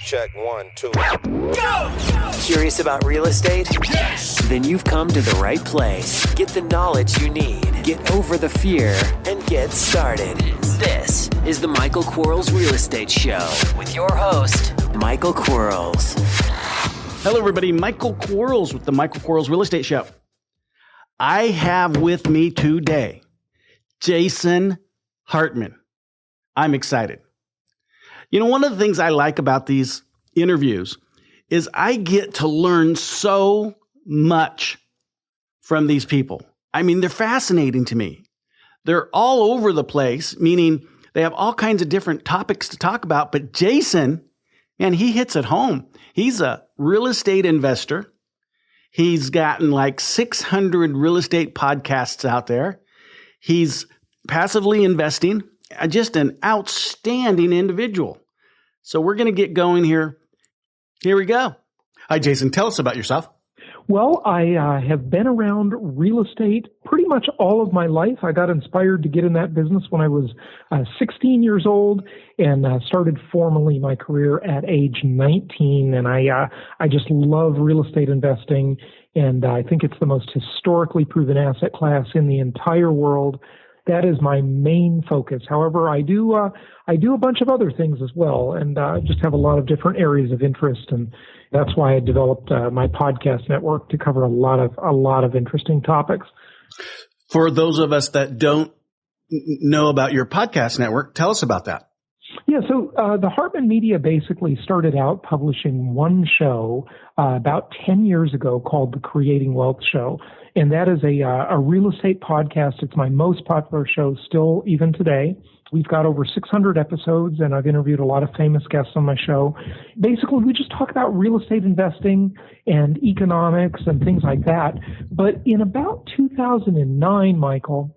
Check 1, 2. Go! Curious about real estate? Yes! Then you've come to the right place. Get the knowledge you need. Get over the fear and get started. This is the Michael Quarles Real Estate Show with your host, Michael Quarles. Hello, everybody. Michael Quarles with the Michael Quarles Real Estate Show. I have with me today Jason Hartman. I'm excited. You know, one of the things I like about these interviews is I get to learn so much from these people. I mean, they're fascinating to me. They're all over the place, meaning they have all kinds of different topics to talk about. But Jason, man, he hits it home. He's a real estate investor. He's gotten like 600 real estate podcasts out there. He's passively investing. Just an outstanding individual. So we're going to get going here. Here we go. Hi, Jason. Tell us about yourself. Well, I have been around real estate pretty much all of my life. I got inspired to get in that business when I was 16 years old and started formally my career at age 19. And I just love real estate investing. And I think it's the most historically proven asset class in the entire world. That is my main focus. However, I do a bunch of other things as well, and just have a lot of different areas of interest, and that's why I developed my podcast network to cover a lot of interesting topics. For those of us that don't know about your podcast network, tell us about that. Yeah, so the Hartman Media basically started out publishing one show about 10 years ago called the Creating Wealth Show. And that is a real estate podcast. It's my most popular show still, even today. We've got over 600 episodes, and I've interviewed a lot of famous guests on my show. Basically, we just talk about real estate investing and economics and things like that. But in about 2009, Michael,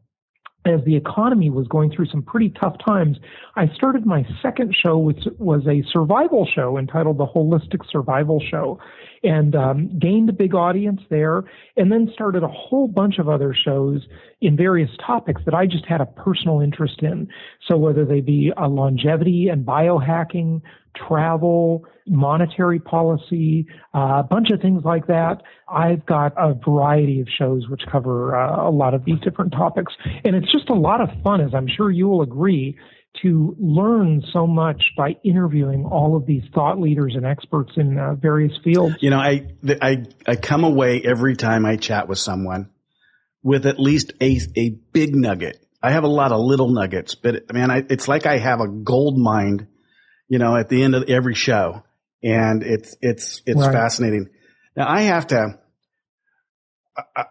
as the economy was going through some pretty tough times, I started my second show, which was a survival show entitled The Holistic Survival Show, and gained a big audience there, and then started a whole bunch of other shows in various topics that I just had a personal interest in. So whether they be longevity and biohacking, travel, monetary policy, a bunch of things like that. I've got a variety of shows which cover a lot of these different topics. And it's just a lot of fun, as I'm sure you will agree, to learn so much by interviewing all of these thought leaders and experts in various fields. You know, I come away every time I chat with someone with at least a big nugget. I have a lot of little nuggets, but man, it's like I have a gold mine, you know, at the end of every show. And it's right. Fascinating. Now I have to,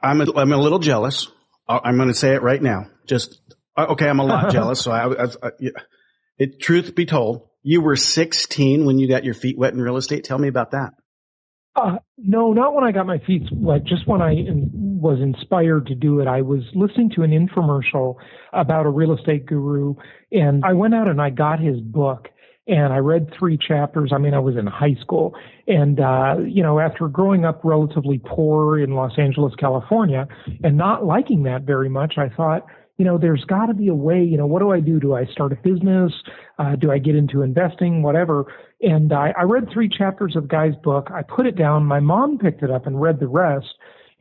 I'm a little jealous. I'm going to say it right now. Okay, I'm a lot jealous. So truth be told, you were 16 when you got your feet wet in real estate. Tell me about that. No, not when I got my feet wet, just when I was inspired to do it. I was listening to an infomercial about a real estate guru, and I went out and I got his book. And I read 3 chapters. I mean, I was in high school. And, after growing up relatively poor in Los Angeles, California, and not liking that very much, I thought, there's got to be a way. What do I do? Do I start a business? Do I get into investing? Whatever. And I read 3 chapters of the guy's book. I put it down. My mom picked it up and read the rest.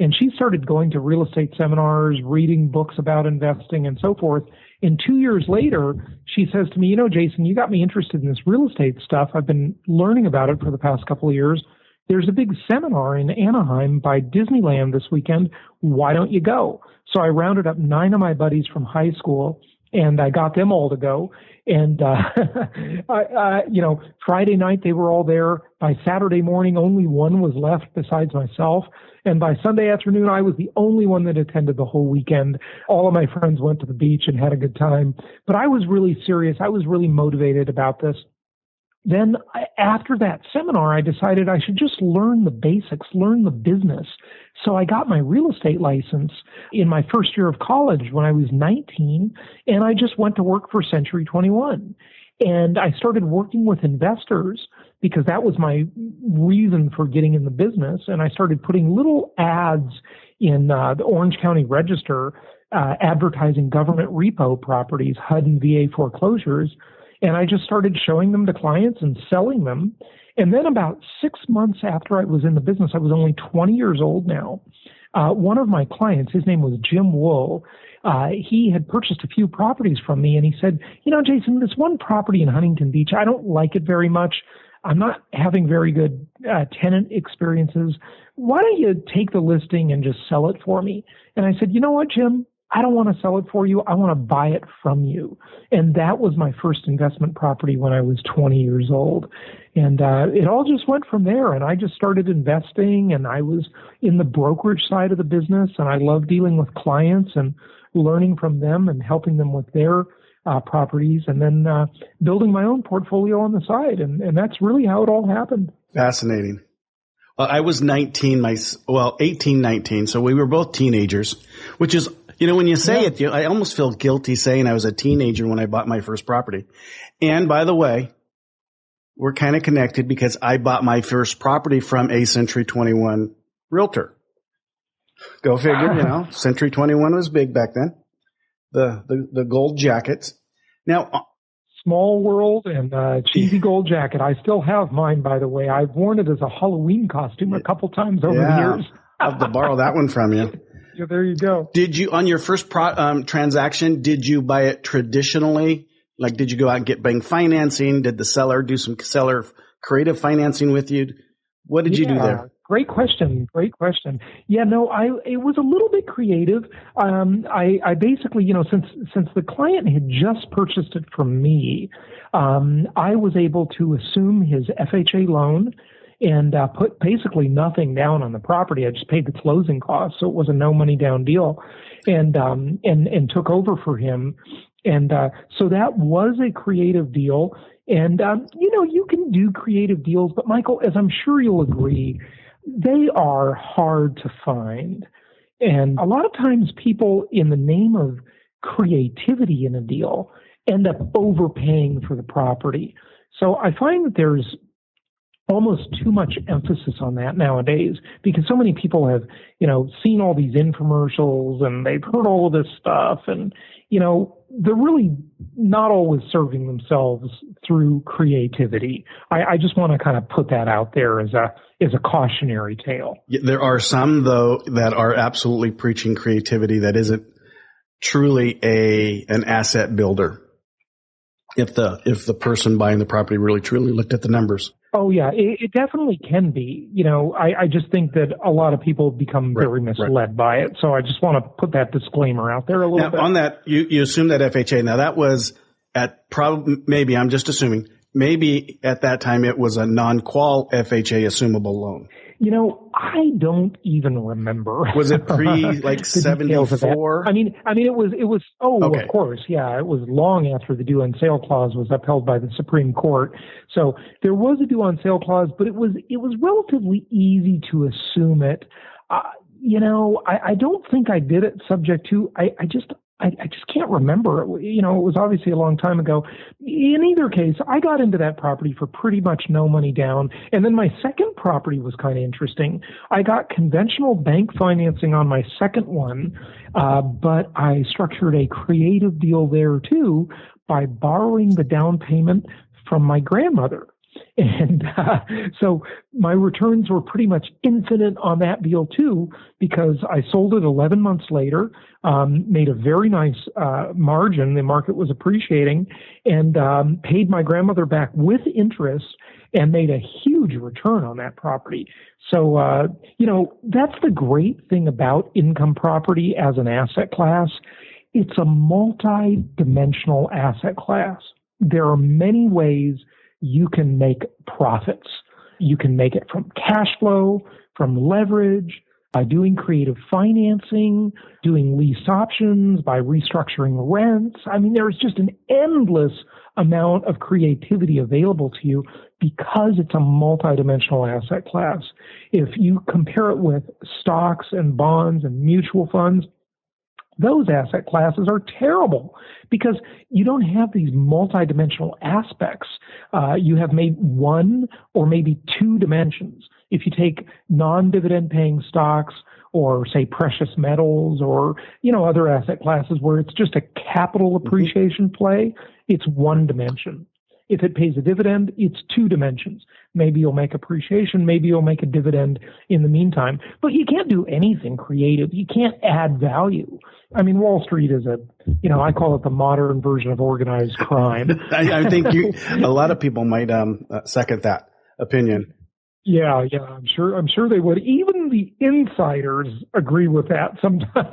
And she started going to real estate seminars, reading books about investing and so forth. And 2 years later, she says to me, Jason, you got me interested in this real estate stuff. I've been learning about it for the past couple of years. There's a big seminar in Anaheim by Disneyland this weekend. Why don't you go? So I rounded up 9 of my buddies from high school, and I got them all to go. And, Friday night they were all there. By Saturday morning, only one was left besides myself. And by Sunday afternoon, I was the only one that attended the whole weekend. All of my friends went to the beach and had a good time. But I was really serious. I was really motivated about this. Then after that seminar, I decided I should just learn the basics, learn the business. So I got my real estate license in my first year of college when I was 19, and I just went to work for Century 21. And I started working with investors because that was my reason for getting in the business. And I started putting little ads in the Orange County Register advertising government repo properties, HUD and VA foreclosures. And I just started showing them to clients and selling them. And then about 6 months after I was in the business, I was only 20 years old now. One of my clients, his name was Jim Wool, he had purchased a few properties from me, and he said, Jason, this one property in Huntington Beach, I don't like it very much. I'm not having very good tenant experiences. Why don't you take the listing and just sell it for me? And I said, you know what, Jim? I don't want to sell it for you. I want to buy it from you. And that was my first investment property when I was 20 years old. And it all just went from there. And I just started investing, and I was in the brokerage side of the business, and I love dealing with clients and learning from them and helping them with their properties, and then building my own portfolio on the side. And that's really how it all happened. Fascinating. Well, I was 18, 19. So we were both teenagers, which is, when you say it, I almost feel guilty saying I was a teenager when I bought my first property. And by the way, we're kind of connected because I bought my first property from a Century 21 realtor. Go figure, Century 21 was big back then. The gold jackets. Now, small world and cheesy gold jacket. I still have mine, by the way. I've worn it as a Halloween costume a couple times over the years. I'll have to borrow that one from you. Yeah, there you go. Did you, on your first transaction, did you buy it traditionally? Like, did you go out and get bank financing? Did the seller do some seller creative financing with you? What did you do there? Great question. Yeah, no, it was a little bit creative. I basically, since the client had just purchased it from me, I was able to assume his FHA loan and put basically nothing down on the property. I just paid the closing costs, so it was a no money down deal, and took over for him. And so that was a creative deal. And you can do creative deals, but Michael, as I'm sure you'll agree, they are hard to find. And a lot of times people, in the name of creativity in a deal, end up overpaying for the property. So I find that there's almost too much emphasis on that nowadays, because so many people have, seen all these infomercials and they've heard all of this stuff, and, they're really not always serving themselves through creativity. I just want to kind of put that out there as a cautionary tale. There are some, though, that are absolutely preaching creativity that isn't truly an asset builder. If the person buying the property really truly looked at the numbers. Oh yeah, it definitely can be. I just think that a lot of people become very misled by it. So I just want to put that disclaimer out there a little bit. On that, you assume that FHA. Now that was at maybe I'm just assuming, maybe at that time it was a non-qual FHA assumable loan. I don't even remember. Was it pre 74? I mean, it was. Oh, okay. Of course, yeah. It was long after the due on sale clause was upheld by the Supreme Court. So there was a due on sale clause, but it was relatively easy to assume it. I don't think I did it subject to. I just can't remember. It was obviously a long time ago. In either case, I got into that property for pretty much no money down. And then my second property was kind of interesting. I got conventional bank financing on my second one, but I structured a creative deal there too by borrowing the down payment from my grandmother. And so my returns were pretty much infinite on that deal too, because I sold it 11 months later, made a very nice margin. The market was appreciating, and paid my grandmother back with interest and made a huge return on that property. So, that's the great thing about income property as an asset class. It's a multi-dimensional asset class. There are many ways you can make profits. You can make it from cash flow, from leverage, by doing creative financing, doing lease options, by restructuring rents. I mean, there's just an endless amount of creativity available to you because it's a multidimensional asset class. If you compare it with stocks and bonds and mutual funds, those asset classes are terrible because you don't have these multidimensional aspects. You have maybe one or maybe two dimensions. If you take non-dividend paying stocks or say precious metals or, other asset classes where it's just a capital appreciation play, it's one dimension. If it pays a dividend, it's two dimensions. Maybe you'll make appreciation, maybe you'll make a dividend in the meantime. But you can't do anything creative. You can't add value. I mean, Wall Street is I call it the modern version of organized crime. I think a lot of people might second that opinion. Yeah, I'm sure they would. Even the insiders agree with that.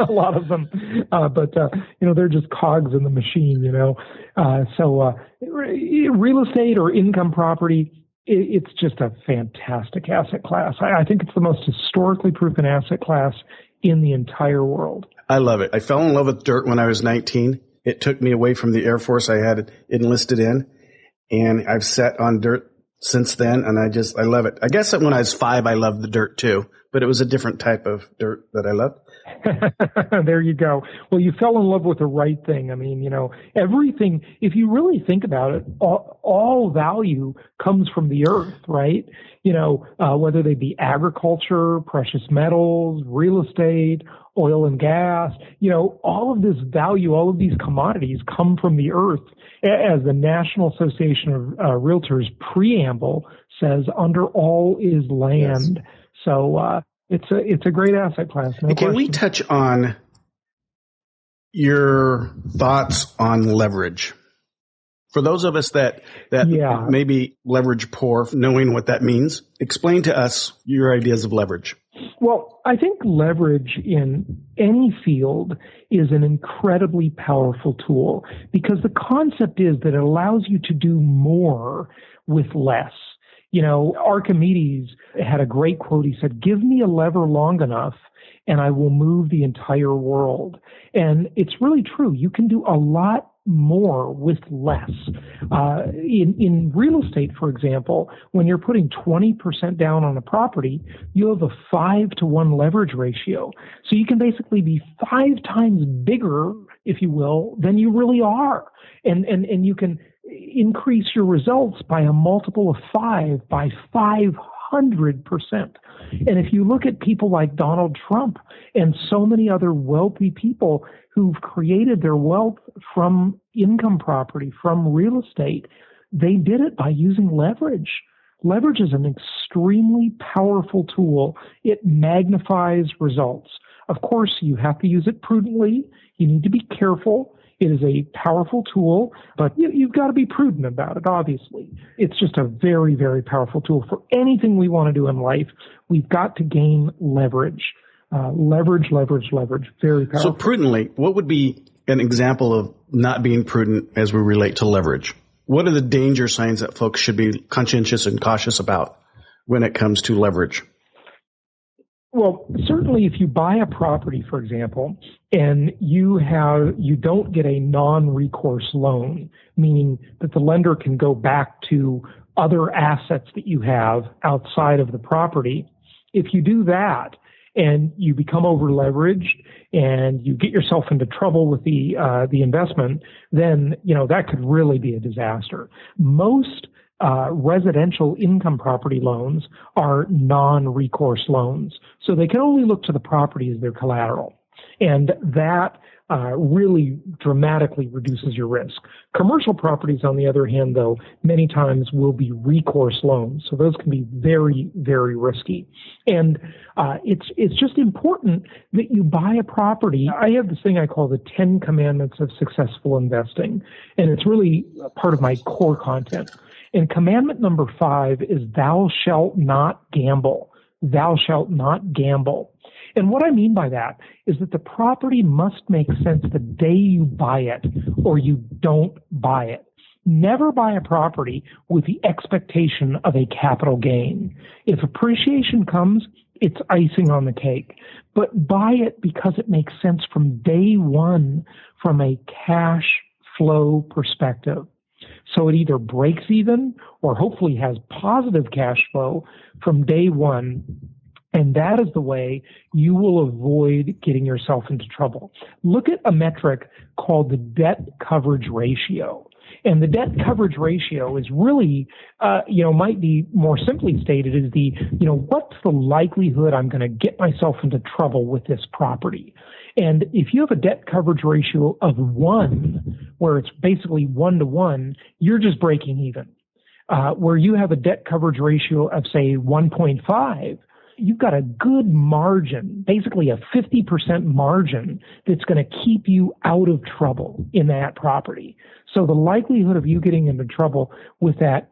A lot of them, but they're just cogs in the machine. So real estate or income property, it's just a fantastic asset class. I think it's the most historically proven asset class in the entire world. I love it. I fell in love with dirt when I was 19. It took me away from the Air Force I had enlisted in, and I've sat on dirt since then, and I love it. I guess that when I was 5, I loved the dirt too, but it was a different type of dirt that I loved. There you go. Well, you fell in love with the right thing. I mean, everything, if you really think about it, all value comes from the earth, right? Whether they be agriculture, precious metals, real estate, oil and gas, all of this value, all of these commodities come from the earth. As the National Association of Realtors preamble says, under all is land. Yes. So, it's a great asset class. No Can we touch on your thoughts on leverage? For those of us that maybe leverage poor, knowing what that means, explain to us your ideas of leverage. Well, I think leverage in any field is an incredibly powerful tool because the concept is that it allows you to do more with less. Archimedes had a great quote. He said, "Give me a lever long enough and I will move the entire world." And it's really true. You can do a lot more with less. In real estate, for example, when you're putting 20% down on a property, you have a 5-to-1 leverage ratio. So you can basically be 5 times bigger, if you will, than you really are. And you can increase your results by a multiple of 5 by 500%. And if you look at people like Donald Trump and so many other wealthy people who've created their wealth from income property, from real estate, they did it by using leverage. Leverage is an extremely powerful tool. It magnifies results. Of course, you have to use it prudently. You need to be careful. It is a powerful tool, but you've got to be prudent about it, obviously. It's just a very, very powerful tool. For anything we want to do in life, we've got to gain leverage. Leverage. Very powerful. So prudently, what would be an example of not being prudent as we relate to leverage? What are the danger signs that folks should be conscientious and cautious about when it comes to leverage? Well, certainly if you buy a property, for example, and you don't get a non-recourse loan, meaning that the lender can go back to other assets that you have outside of the property. If you do that and you become over-leveraged and you get yourself into trouble with the investment, then, that could really be a disaster. Most residential income property loans are non-recourse loans. So they can only look to the property as their collateral. And that really dramatically reduces your risk. Commercial properties, on the other hand, though, many times will be recourse loans. So those can be very, very risky. And it's just important that you buy a property. I have this thing I call the 10 commandments of successful investing. And it's really part of my core content. And commandment number 5 is thou shalt not gamble. Thou shalt not gamble. And what I mean by that is that the property must make sense the day you buy it or you don't buy it. Never buy a property with the expectation of a capital gain. If appreciation comes, it's icing on the cake. But buy it because it makes sense from day one from a cash flow perspective. So it either breaks even or hopefully has positive cash flow from day one. And that is the way you will avoid getting yourself into trouble. Look at a metric called the debt coverage ratio. And the debt coverage ratio is really, might be more simply stated as what's the likelihood I'm going to get myself into trouble with this property? And if you have a debt coverage ratio of 1, where it's basically 1-to-1, you're just breaking even. Where you have a debt coverage ratio of, say, 1.5, you've got a good margin, basically a 50% margin that's going to keep you out of trouble in that property. So the likelihood of you getting into trouble with that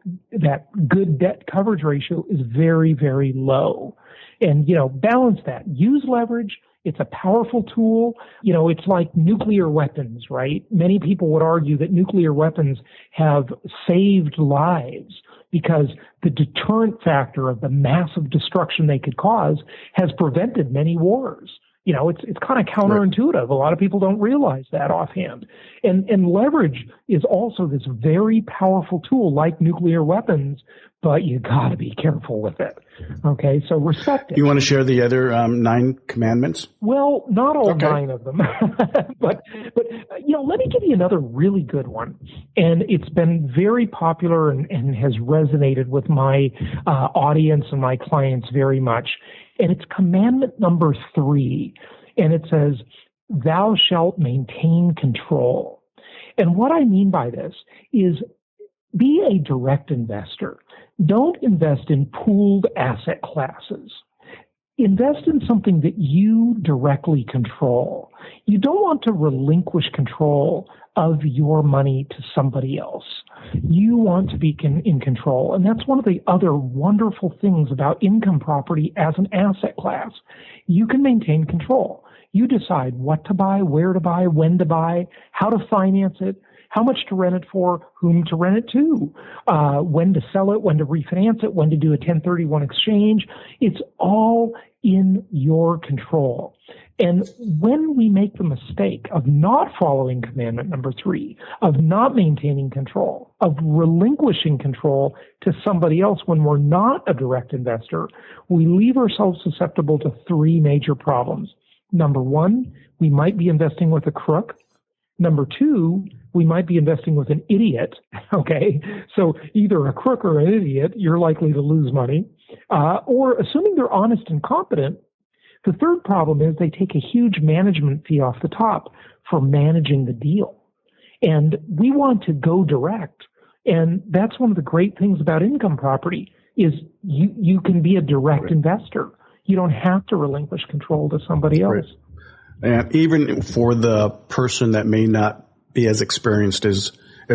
good debt coverage ratio is very, very low. And, balance that. Use leverage. It's a powerful tool. It's like nuclear weapons, right? Many people would argue that nuclear weapons have saved lives because the deterrent factor of the massive destruction they could cause has prevented many wars. It's kind of counterintuitive. A lot of people don't realize that offhand. And leverage is also this very powerful tool like nuclear weapons, but you got to be careful with it. Okay, so respect it. You want to share the other 9 commandments? Well, not all 9 of them, but let me give you another really good one. And it's been very popular and has resonated with my audience and my clients very much. And it's commandment number 3. And it says, thou shalt maintain control. And what I mean by this is be a direct investor. Don't invest in pooled asset classes. Invest in something that you directly control. You don't want to relinquish control of your money to somebody else. You want to be in control. And that's one of the other wonderful things about income property as an asset class. You can maintain control. You decide what to buy, where to buy, when to buy, how to finance it, how much to rent it for, whom to rent it to, when to sell it, when to refinance it, when to do a 1031 exchange. It's all in your control. And when we make the mistake of not following commandment number 3, of not maintaining control, of relinquishing control to somebody else when we're not a direct investor, we leave ourselves susceptible to 3 major problems. Number 1, we might be investing with a crook. Number 2, we might be investing with an idiot, okay? So either a crook or an idiot, you're likely to lose money. Or assuming they're honest and competent, the third problem is they take a huge management fee off the top for managing the deal. And we want to go direct. And that's one of the great things about income property is you can be a direct investor. You don't have to relinquish control to somebody else. And even for the person that may not be as experienced as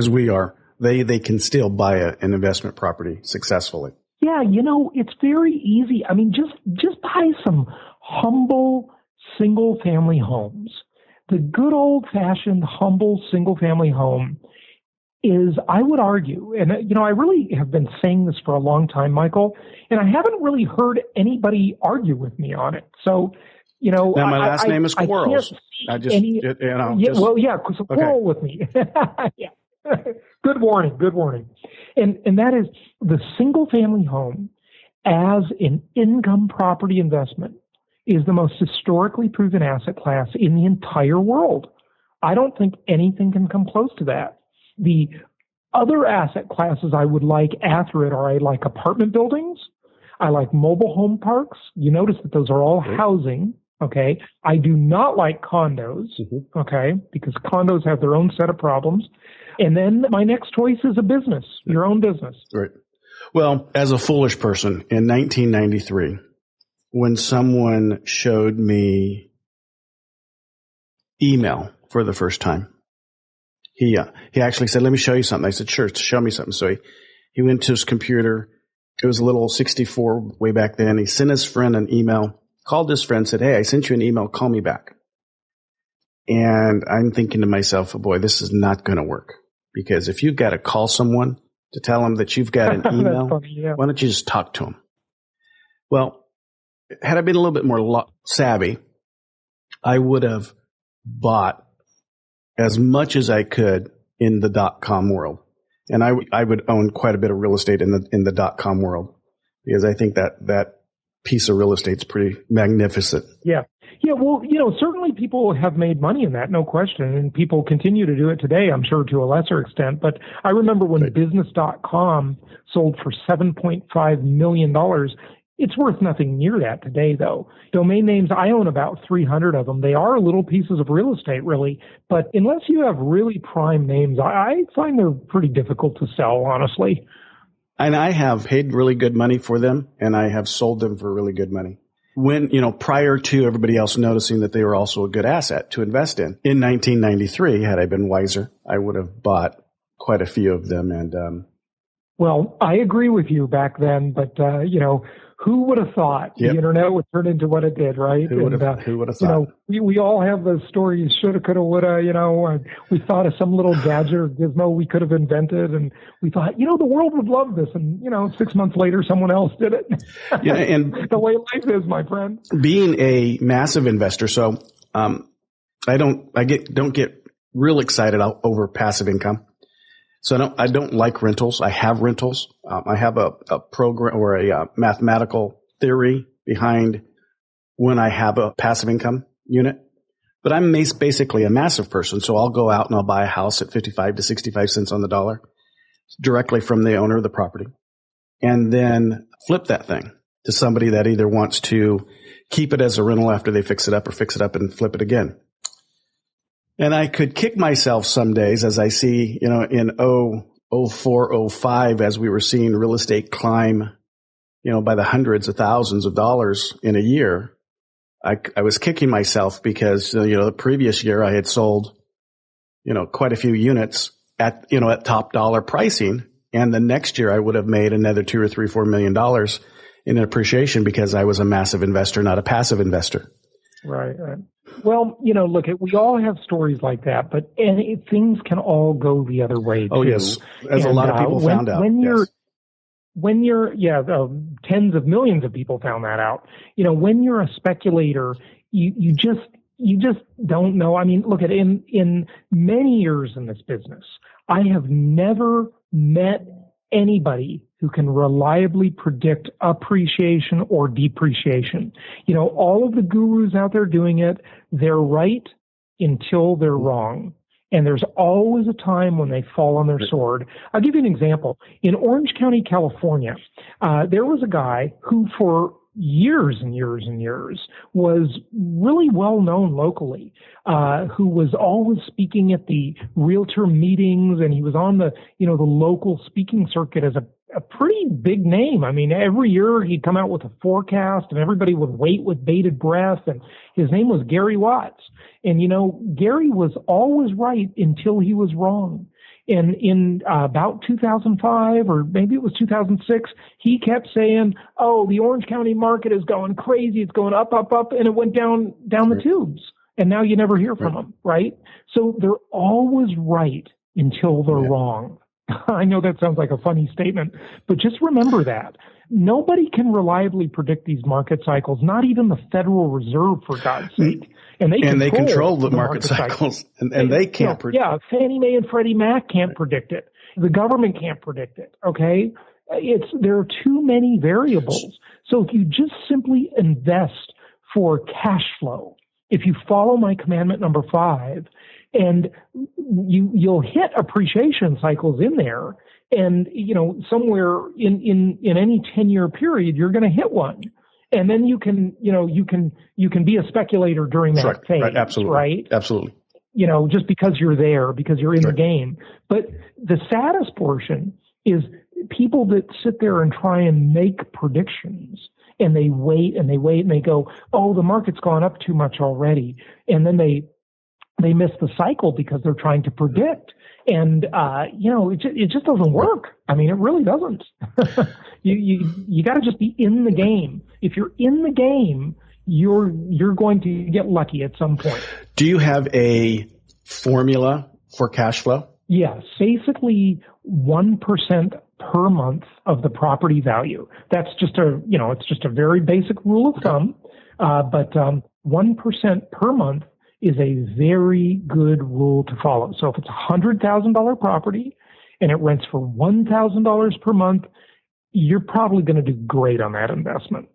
we are, they can still buy an investment property successfully. Yeah, it's very easy. I mean, just buy some humble single-family homes. The good old-fashioned humble single-family home is, I would argue, and I really have been saying this for a long time, Michael, and I haven't really heard anybody argue with me on it. So, now my last name is Quarles. So quarrel with me. Yeah. Good warning. And that is the single-family home as an income property investment is the most historically proven asset class in the entire world. I don't think anything can come close to that. The other asset classes I would like after it are I like apartment buildings. I like mobile home parks. You notice that those are all housing. Okay. I do not like condos. Okay. Because condos have their own set of problems. And then my next choice is a business, your own business. Right. Well, as a foolish person in 1993, when someone showed me email for the first time, he actually said, let me show you something. I said, sure, show me something. So he went to his computer. It was a little 64 way back then. He sent his friend an email, called his friend, said, hey, I sent you an email. Call me back. And I'm thinking to myself, oh boy, this is not going to work. Because if you've got to call someone to tell them that you've got an email, funny, yeah. Why don't you just talk to them? Well, had I been a little bit more savvy, I would have bought as much as I could in the .com world. And I would own quite a bit of real estate in the .com world because I think that piece of real estate is pretty magnificent. Yeah. Yeah, well, certainly people have made money in that, no question, and people continue to do it today, I'm sure, to a lesser extent. But I remember when business.com sold for $7.5 million, It's worth nothing near that today, though. Domain names, I own about 300 of them. They are little pieces of real estate, really. But unless you have really prime names, I find they're pretty difficult to sell, honestly. And I have paid really good money for them, and I have sold them for really good money. When, prior to everybody else noticing that they were also a good asset to invest in. In 1993, had I been wiser, I would have bought quite a few of them. And well, I agree with you back then, but who would have thought the internet would turn into what it did, right? Who would have thought? We all have those stories, shoulda, coulda, woulda, we thought of some little gadget or gizmo we could have invented, and we thought, the world would love this, and 6 months later, someone else did it. Yeah, and the way life is, my friend. Being a massive investor, so I don't get real excited over passive income. So I don't like rentals. I have rentals. I have a program or a mathematical theory behind when I have a passive income unit. But I'm basically a massive person. So I'll go out and I'll buy a house at 55 to 65 cents on the dollar directly from the owner of the property, and then flip that thing to somebody that either wants to keep it as a rental after they fix it up, or fix it up and flip it again. And I could kick myself some days, as I see, in 04, 05, as we were seeing real estate climb, by the hundreds of thousands of dollars in a year. I was kicking myself because, the previous year I had sold, quite a few units at top dollar pricing. And the next year I would have made another $2 or $3, $4 million in appreciation because I was a massive investor, not a passive investor. Right. Well, look, we all have stories like that, but things can all go the other way, too. Oh, yes. As a lot of people found out. Tens of millions of people found that out. When you're a speculator, you just don't know. I mean, look, in many years in this business, I have never met anybody who can reliably predict appreciation or depreciation. All of the gurus out there doing it, they're right until they're wrong. And there's always a time when they fall on their sword. I'll give you an example. In Orange County, California, there was a guy who for years and years and years was really well known locally, who was always speaking at the realtor meetings, and he was on the local speaking circuit as a pretty big name. I mean, every year he'd come out with a forecast and everybody would wait with bated breath, and his name was Gary Watts. And Gary was always right until he was wrong. And in about 2005, or maybe it was 2006, he kept saying, "Oh, the Orange County market is going crazy. It's going up, up, up," and it went down the tubes. And now you never hear from them, right? So they're always right until they're wrong. I know that sounds like a funny statement, but just remember that. Nobody can reliably predict these market cycles, not even the Federal Reserve, for God's sake. And they control the market cycles, and they can't predict. Yeah, Fannie Mae and Freddie Mac can't predict it. The government can't predict it, okay? There are too many variables. So if you just simply invest for cash flow, if you follow my commandment number 5, and you'll hit appreciation cycles in there, and somewhere in any 10-year period you're going to hit one, and then you can be a speculator during that phase, right? Absolutely, right? Absolutely. Just because you're there, because you're in the game. But the saddest portion is people that sit there and try and make predictions, and they wait and they wait and they go, "Oh, the market's gone up too much already," and then they miss the cycle because they're trying to predict. And, it just doesn't work. I mean, it really doesn't. You got to just be in the game. If you're in the game, you're going to get lucky at some point. Do you have a formula for cash flow? Yes. Basically 1% per month of the property value. That's just it's just a very basic rule of thumb. But 1% per month is a very good rule to follow. So if it's a $100,000 property and it rents for $1,000 per month, you're probably going to do great on that investment.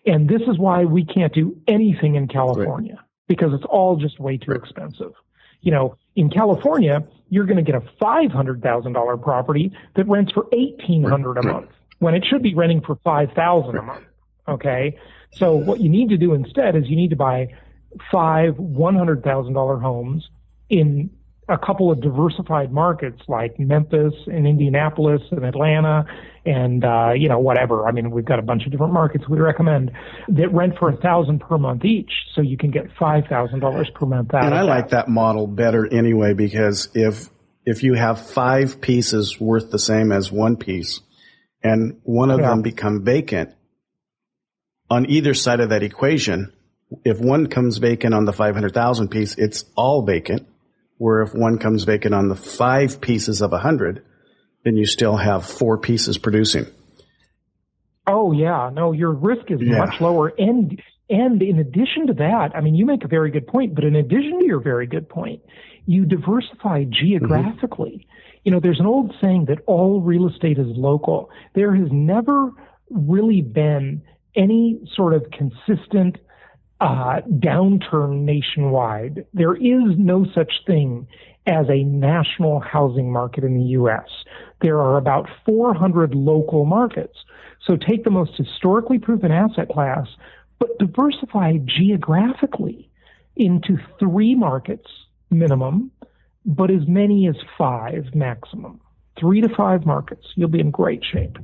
And this is why we can't do anything in California, because it's all just way too expensive. In California, you're going to get a $500,000 property that rents for $1,800 a month when it should be renting for $5,000 a month. Okay. So what you need to do instead is you need to buy 5 $100,000 homes in a couple of diversified markets like Memphis and Indianapolis and Atlanta and, whatever. I mean, we've got a bunch of different markets we recommend that rent for $1,000 per month each. So you can get $5,000 per month out of that. And I like that model better anyway, because if you have 5 pieces worth the same as one piece and one of them become vacant, on either side of that equation, if one comes vacant on the 500,000 piece, it's all vacant. Where if one comes vacant on the 5 pieces of 100, then you still have 4 pieces producing. Oh yeah, no, your risk is much lower. And in addition to that, I mean, you make a very good point, but in addition to your very good point, you diversify geographically. Mm-hmm. There's an old saying that all real estate is local. There has never really been any sort of consistent downturn nationwide. There is no such thing as a national housing market in the U.S. There are about 400 local markets. So take the most historically proven asset class, but diversify geographically into 3 markets minimum, but as many as 5 maximum. 3 to 5 markets. You'll be in great shape.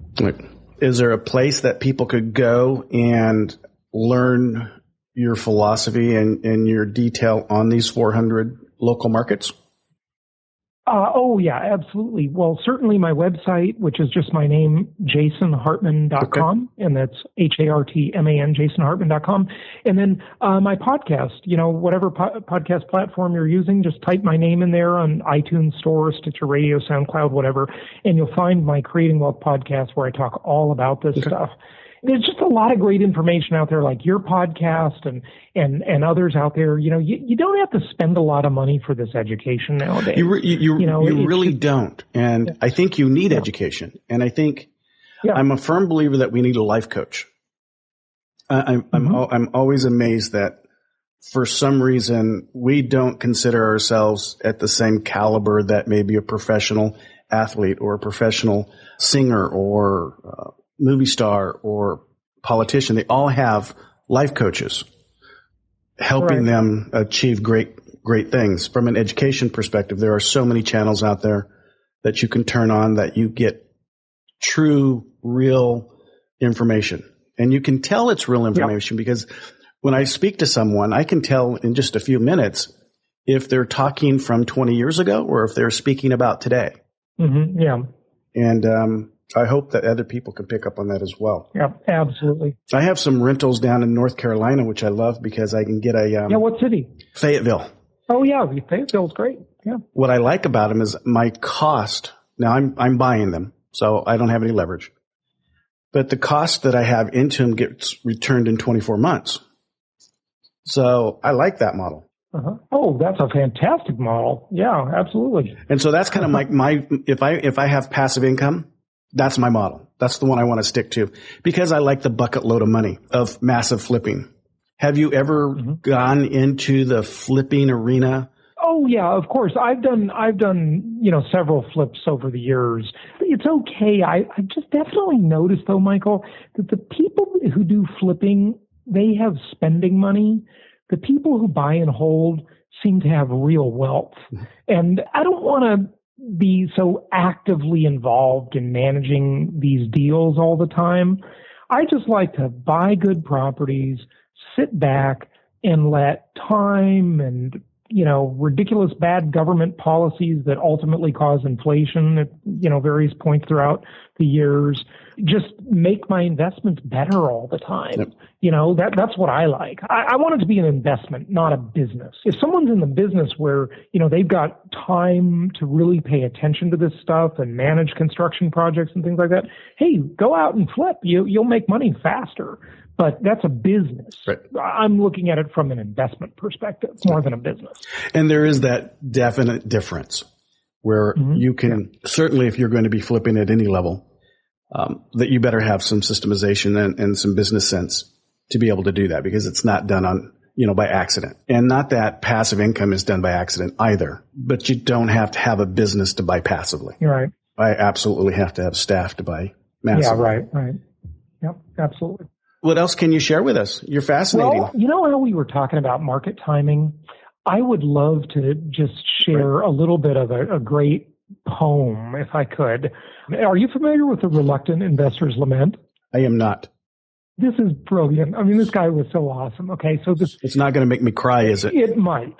Is there a place that people could go and learn your philosophy and your detail on these 400 local markets? Oh, yeah, absolutely. Well, certainly my website, which is just my name, jasonhartman.com, and that's Hartman, jasonhartman.com. And then my podcast, whatever podcast platform you're using, just type my name in there on iTunes Store, Stitcher Radio, SoundCloud, whatever, and you'll find my Creating Wealth podcast where I talk all about this stuff. There's just a lot of great information out there, like your podcast and others out there. You don't have to spend a lot of money for this education nowadays. You really don't. And I think you need education. And I think I'm a firm believer that we need a life coach. I'm always amazed that for some reason we don't consider ourselves at the same caliber that maybe a professional athlete or a professional singer or movie star or politician. They all have life coaches helping them achieve great things. From an education perspective, there are so many channels out there that you can turn on that you get true, real information. And you can tell it's real information because when I speak to someone, I can tell in just a few minutes if they're talking from 20 years ago or if they're speaking about today. Mm-hmm. Yeah. And I hope that other people can pick up on that as well. Yeah, absolutely. I have some rentals down in North Carolina, which I love because I can get a what city? Fayetteville. Oh yeah, Fayetteville's great. Yeah. What I like about them is my cost. Now I'm buying them, so I don't have any leverage. But the cost that I have into them gets returned in 24 months. So I like that model. Uh-huh. Oh, that's a fantastic model. Yeah, absolutely. And so that's kind of my if I have passive income, that's my model. That's the one I want to stick to because I like the bucket load of money of massive flipping. Have you ever gone into the flipping arena? Oh yeah, of course. I've done several flips over the years. It's okay. I just definitely noticed though, Michael, that the people who do flipping, they have spending money. The people who buy and hold seem to have real wealth. And I don't want to be so actively involved in managing these deals all the time. I just like to buy good properties, sit back and let time and, ridiculous bad government policies that ultimately cause inflation at, various points throughout the years, just make my investments better all the time. Yep. That's what I like. I want it to be an investment, not a business. If someone's in the business where, they've got time to really pay attention to this stuff and manage construction projects and things like that, hey, go out and flip. You'll make money faster. But that's a business. Right. I'm looking at it from an investment perspective more than a business. And there is that definite difference where you can, certainly if you're going to be flipping at any level, that you better have some systemization and some business sense to be able to do that because it's not done on, by accident. And not that passive income is done by accident either, but you don't have to have a business to buy passively. You're right. I absolutely have to have staff to buy massively. Yeah, right. Yep, absolutely. What else can you share with us? You're fascinating. Well, you know how we were talking about market timing? I would love to just share a little bit of a great poem, if I could. Are you familiar with the Reluctant Investor's Lament? I am not. This is brilliant. I mean, this guy was so awesome. Okay, so this... It's not going to make me cry, is it? It might.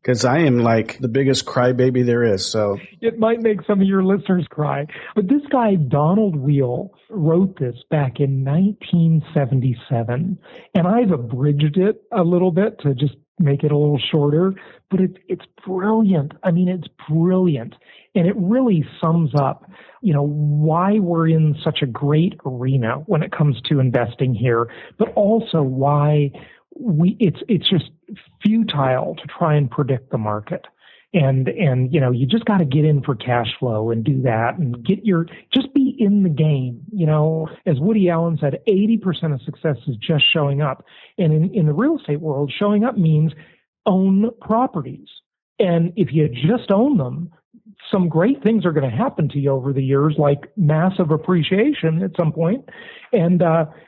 Because I am like the biggest crybaby there is, so... It might make some of your listeners cry. But this guy, Donald Wheel, wrote this back in 1977. And I've abridged it a little bit to just make it a little shorter. But it's brilliant. I mean, it's brilliant. And it really sums up, why we're in such a great arena when it comes to investing here, but also why it's just futile to try and predict the market. And you just got to get in for cash flow and do that and just be in the game. As Woody Allen said, 80% of success is just showing up. And in the real estate world, showing up means own properties. And if you just own them, some great things are going to happen to you over the years, like massive appreciation at some point, and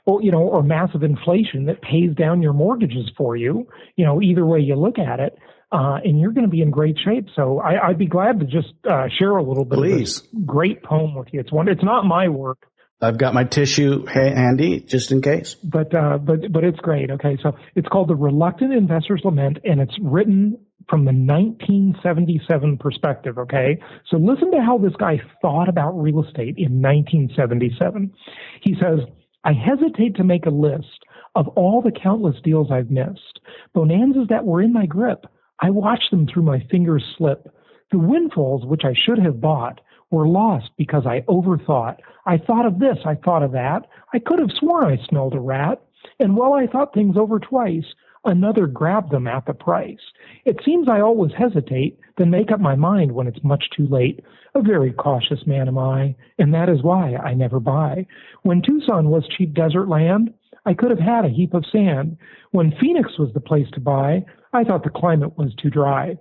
or massive inflation that pays down your mortgages for you. Either way you look at it, and you're going to be in great shape. So I'd be glad to just share a little bit of this great poem with you. It's not my work. I've got my tissue handy just in case. But it's great. Okay, so it's called The Reluctant Investor's Lament, and it's written from the 1977 perspective, okay? So listen to how this guy thought about real estate in 1977. He says, I hesitate to make a list of all the countless deals I've missed, bonanzas that were in my grip. I watched them through my fingers slip. The windfalls which I should have bought were lost because I overthought. I thought of this, I thought of that. I could have sworn I smelled a rat. And while I thought things over twice, another grabbed them at the price. It seems I always hesitate, then make up my mind when it's much too late. A very cautious man am I, and that is why I never buy. When Tucson was cheap desert land, I could have had a heap of sand. When Phoenix was the place to buy, I thought the climate was too dry.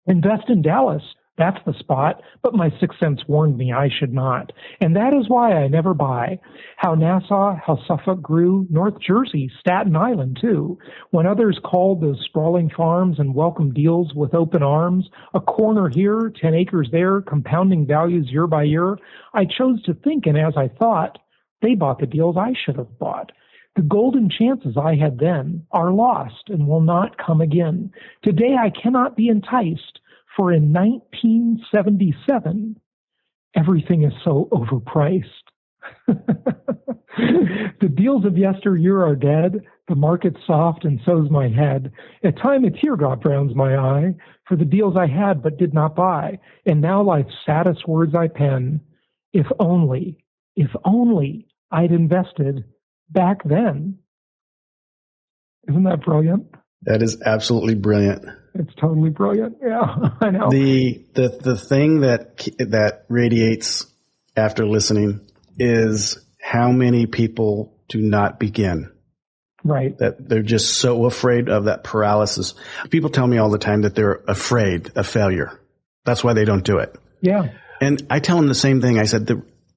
Invest in Dallas, that's the spot, but my sixth sense warned me I should not. And that is why I never buy. How Nassau, how Suffolk grew, North Jersey, Staten Island too. When others called those sprawling farms and welcomed deals with open arms, a corner here, 10 acres there, compounding values year by year, I chose to think, and as I thought, they bought the deals I should have bought. The golden chances I had then are lost and will not come again. Today I cannot be enticed, for in 1977, everything is so overpriced. The deals of yesteryear are dead. The market's soft and so's my head. At time a teardrop drowns my eye for the deals I had but did not buy. And now life's saddest words I pen. If only I'd invested back then. Isn't that brilliant? That is absolutely brilliant. It's totally brilliant. Yeah, I know. The thing that radiates after listening is how many people do not begin. Right. That they're just so afraid of that paralysis. People tell me all the time that they're afraid of failure. That's why they don't do it. Yeah. And I tell them the same thing. I said,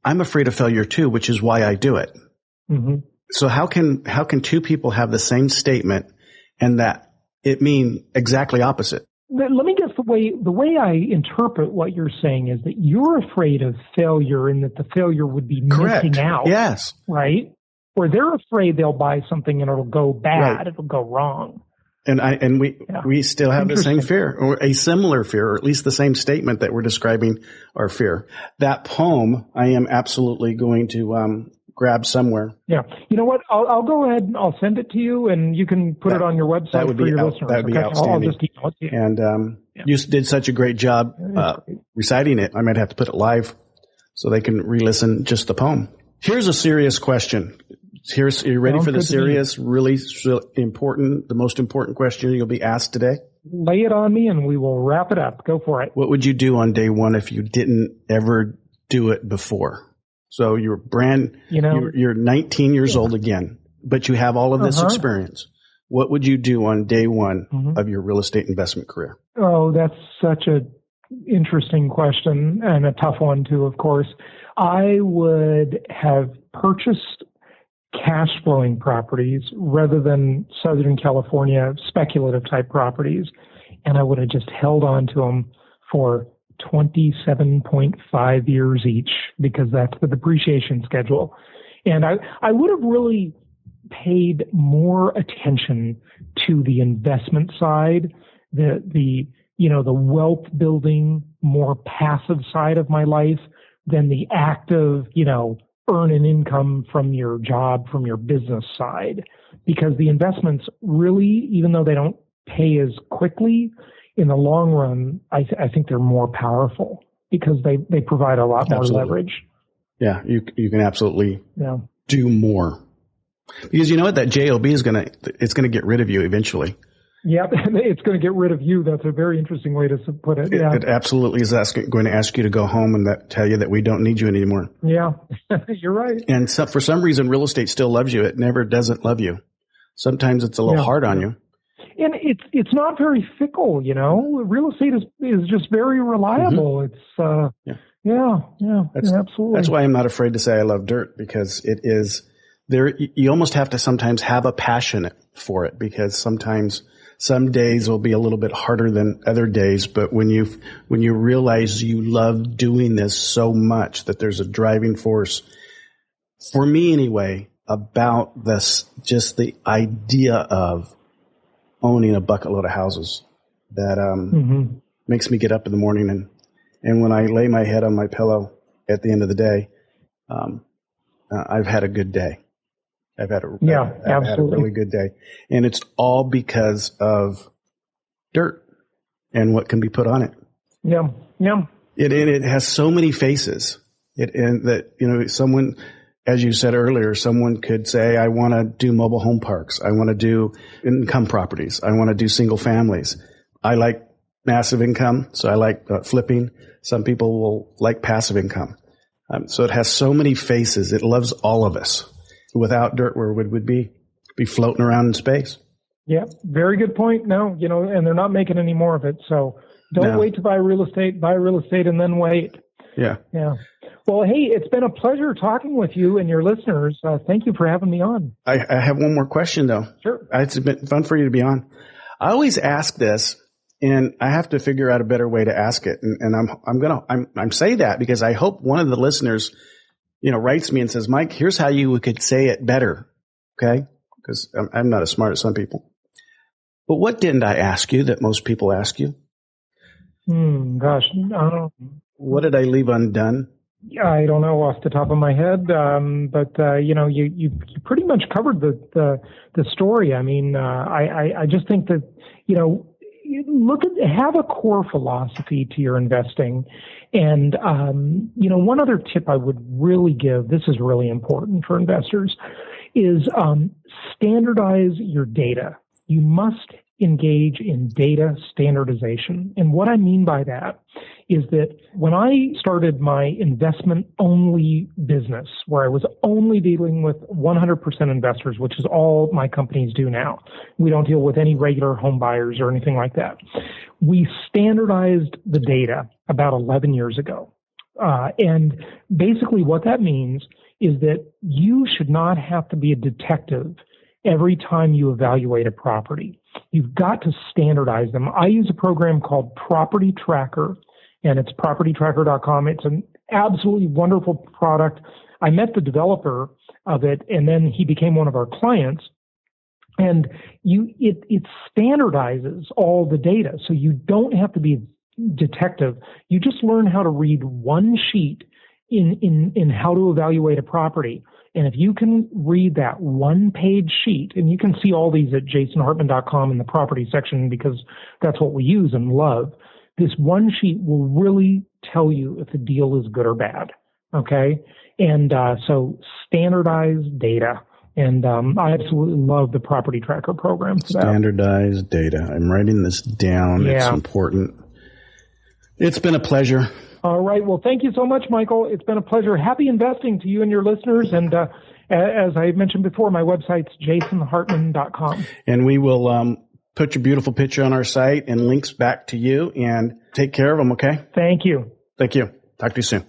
I'm afraid of failure too, which is why I do it. Mm-hmm. So how can two people have the same statement and that it mean exactly opposite? Let me guess, the way I interpret what you're saying is that you're afraid of failure and that the failure would be Correct. Missing out. Yes. Right? Or they're afraid they'll buy something and it'll go bad, right. It'll go wrong. And we still have the same fear, or a similar fear, or at least the same statement that we're describing our fear. That poem, I am absolutely going to grab somewhere. Yeah. You know what? I'll go ahead and I'll send it to you, and you can put it on your website for your listeners. That would be outstanding. I'll just email it to you. And you did such a great job reciting it. I might have to put it live so they can re-listen just the poem. Here's a serious question. Are you ready for the serious, really important, the most important question you'll be asked today? Lay it on me and we will wrap it up. Go for it. What would you do on day one if you didn't ever do it before? So you're you're 19 years old again, but you have all of this experience. What would you do on day one of your real estate investment career? Oh, that's such a interesting question, and a tough one too, of course. I would have purchased cash flowing properties rather than Southern California speculative type properties. And I would have just held on to them for 27.5 years each, because that's the depreciation schedule. And I would have really paid more attention to the investment side, the wealth building, more passive side of my life than the active, earn an income from your job, from your business side. Because the investments really, even though they don't pay as quickly, in the long run, I think they're more powerful because they provide a lot more leverage. Yeah, you can absolutely do more. Because you know what, that JOB is it's gonna get rid of you eventually. Yeah, it's going to get rid of you. That's a very interesting way to put it. Yeah. It absolutely is going to ask you to go home and tell you that we don't need you anymore. Yeah, you're right. And so for some reason, real estate still loves you. It never doesn't love you. Sometimes it's a little hard on you. And it's not very fickle, Real estate is just very reliable. Mm-hmm. It's absolutely. That's why I'm not afraid to say I love dirt, because it is there. You almost have to sometimes have a passion for it, because sometimes some days will be a little bit harder than other days. But when you realize you love doing this so much that there's a driving force, for me anyway, about this, just the idea of owning a bucket load of houses that makes me get up in the morning, and when I lay my head on my pillow at the end of the day, I've had a good day. I've had a really good day, and it's all because of dirt and what can be put on it. Yeah. It has so many faces. Someone, as you said earlier, someone could say, I want to do mobile home parks. I want to do income properties. I want to do single families. I like massive income, so I like flipping. Some people will like passive income. So it has so many faces. It loves all of us. Without dirt, where would we be floating around in space? Yeah, very good point. No, and they're not making any more of it. So don't wait to buy real estate. Buy real estate and then wait. Yeah. Well, hey, it's been a pleasure talking with you and your listeners. Thank you for having me on. I have one more question, though. Sure. It's been fun for you to be on. I always ask this, and I have to figure out a better way to ask it. And I'm saying that because I hope one of the listeners, writes me and says, Mike, here's how you could say it better. Okay? Because I'm not as smart as some people. But what didn't I ask you that most people ask you? Gosh. What did I leave undone? I don't know off the top of my head. But you pretty much covered the story. I mean, I just think that, have a core philosophy to your investing. And, one other tip I would really give, this is really important for investors, is standardize your data. You must engage in data standardization. And what I mean by that is that when I started my investment-only business, where I was only dealing with 100% investors, which is all my companies do now. We don't deal with any regular home buyers or anything like that. We standardized the data about 11 years ago. And basically what that means is that you should not have to be a detective every time you evaluate a property. You've got to standardize them. I use a program called Property Tracker, and it's propertytracker.com. It's an absolutely wonderful product. I met the developer of it, and then he became one of our clients. And it standardizes all the data, so you don't have to be a detective. You just learn how to read one sheet in how to evaluate a property. And if you can read that one-page sheet, and you can see all these at jasonhartman.com in the property section because that's what we use and love, this one sheet will really tell you if the deal is good or bad, okay? And so standardize data. And I absolutely love the Property Tracker program for that. Standardized data. I'm writing this down. Yeah. It's important. It's been a pleasure. All right. Well, thank you so much, Michael. It's been a pleasure. Happy investing to you and your listeners. And as I mentioned before, my website's jasonhartman.com. And we will put your beautiful picture on our site and links back to you. And take care of them, okay? Thank you. Thank you. Talk to you soon.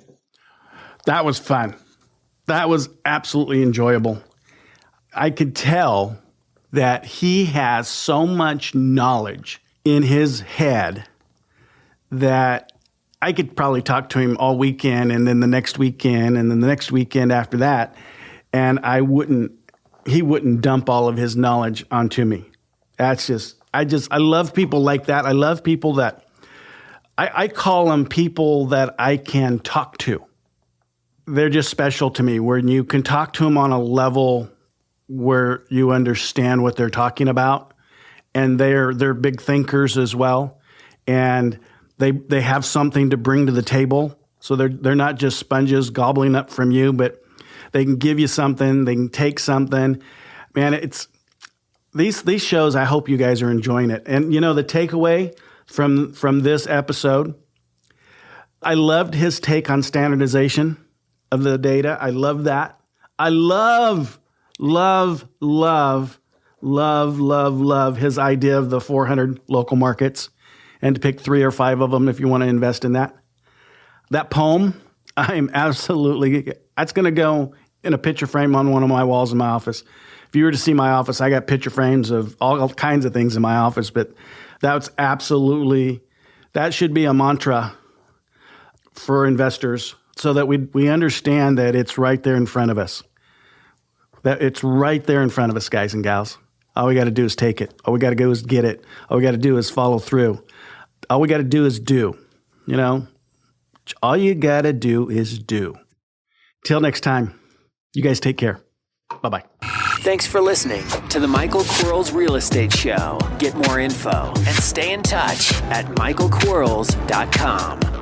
That was fun. That was absolutely enjoyable. I could tell that he has so much knowledge in his head that I could probably talk to him all weekend and then the next weekend and then the next weekend after that. And he wouldn't dump all of his knowledge onto me. I love people like that. I love people that I call them people that I can talk to. They're just special to me, where you can talk to them on a level where you understand what they're talking about. And they're big thinkers as well. And they have something to bring to the table. So they're not just sponges gobbling up from you, but they can give you something, they can take something. Man, it's these shows, I hope you guys are enjoying it. And the takeaway from this episode, I loved his take on standardization of the data. I love that. I love his idea of the 400 local markets and to pick 3 or 5 of them if you want to invest in that. That poem, that's going to go in a picture frame on one of my walls in my office. If you were to see my office, I got picture frames of all kinds of things in my office, but that should be a mantra for investors so that we understand that it's right there in front of us. That it's right there in front of us, guys and gals. All we got to do is take it. All we got to do is get it. All we got to do is follow through. All we got to do is do. All you got to do is do. Till next time, you guys take care. Bye-bye. Thanks for listening to the Michael Quarles Real Estate Show. Get more info and stay in touch at michaelquarles.com.